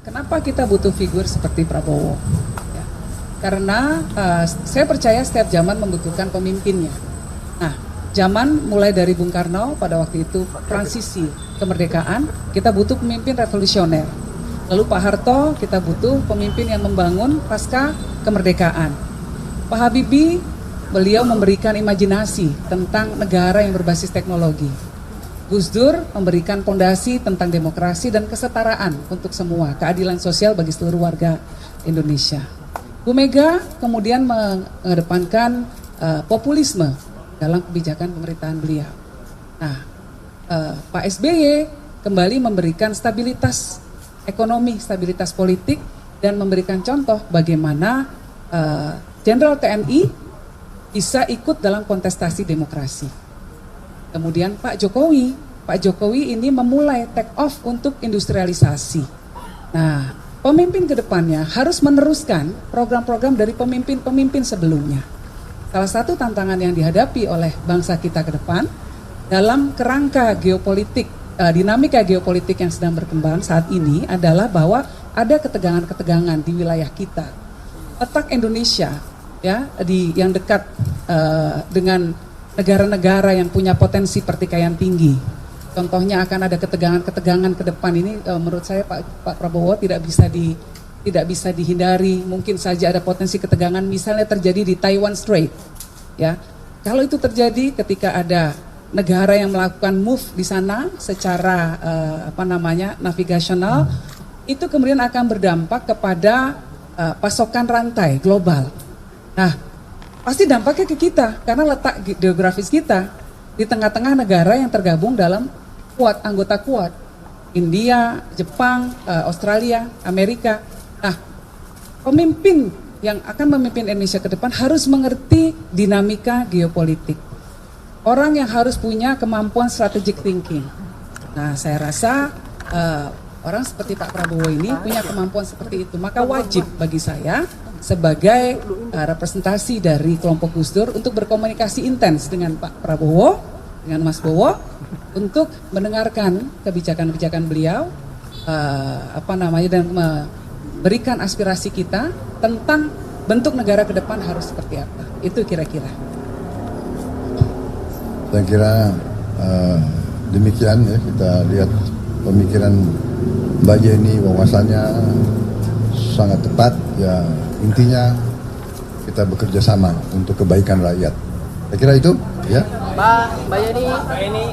Kenapa kita butuh figur seperti Prabowo? Ya, karena saya percaya setiap zaman membutuhkan pemimpinnya. Nah, zaman mulai dari Bung Karno pada waktu itu transisi kemerdekaan, kita butuh pemimpin revolusioner. Lalu Pak Harto, kita butuh pemimpin yang membangun pasca kemerdekaan. Pak Habibie, beliau memberikan imajinasi tentang negara yang berbasis teknologi. Gus Dur memberikan fondasi tentang demokrasi dan kesetaraan untuk semua, keadilan sosial bagi seluruh warga Indonesia. Bu Mega kemudian mengedepankan populisme dalam kebijakan pemerintahan beliau. Nah, Pak SBY kembali memberikan stabilitas ekonomi, stabilitas politik, dan memberikan contoh bagaimana Jenderal TNI bisa ikut dalam kontestasi demokrasi. Kemudian Pak Jokowi ini memulai take off untuk industrialisasi. Nah, pemimpin kedepannya harus meneruskan program-program dari pemimpin-pemimpin sebelumnya. Salah satu tantangan yang dihadapi oleh bangsa kita ke depan dalam kerangka geopolitik, dinamika geopolitik yang sedang berkembang saat ini adalah bahwa ada ketegangan-ketegangan di wilayah kita. Letak Indonesia ya yang dekat dengan negara-negara yang punya potensi pertikaian tinggi. Contohnya akan ada ketegangan-ketegangan ke depan ini menurut saya Pak Prabowo tidak bisa dihindari. Mungkin saja ada potensi ketegangan misalnya terjadi di Taiwan Strait. Ya. Kalau itu terjadi ketika ada negara yang melakukan move di sana secara navigasional, itu kemudian akan berdampak kepada pasokan rantai global. Nah, pasti dampaknya ke kita karena letak geografis kita di tengah-tengah negara yang tergabung dalam anggota Quad, India, Jepang, Australia, Amerika. Nah, pemimpin yang akan memimpin Indonesia ke depan harus mengerti dinamika geopolitik. Orang yang harus punya kemampuan strategic thinking. Nah, saya rasa orang seperti Pak Prabowo ini punya kemampuan seperti itu. Maka wajib bagi saya sebagai representasi dari kelompok Gus Dur untuk berkomunikasi intens dengan Pak Prabowo, dengan Mas Bowo, untuk mendengarkan kebijakan-kebijakan beliau, dan memberikan aspirasi kita tentang bentuk negara ke depan harus seperti apa. Itu kira-kira. Saya kira demikian ya, kita lihat pemikiran Mbak Yeni, wawasannya sangat tepat ya, intinya kita bekerja sama untuk kebaikan rakyat. Saya kira itu ya. Mbak Yeni.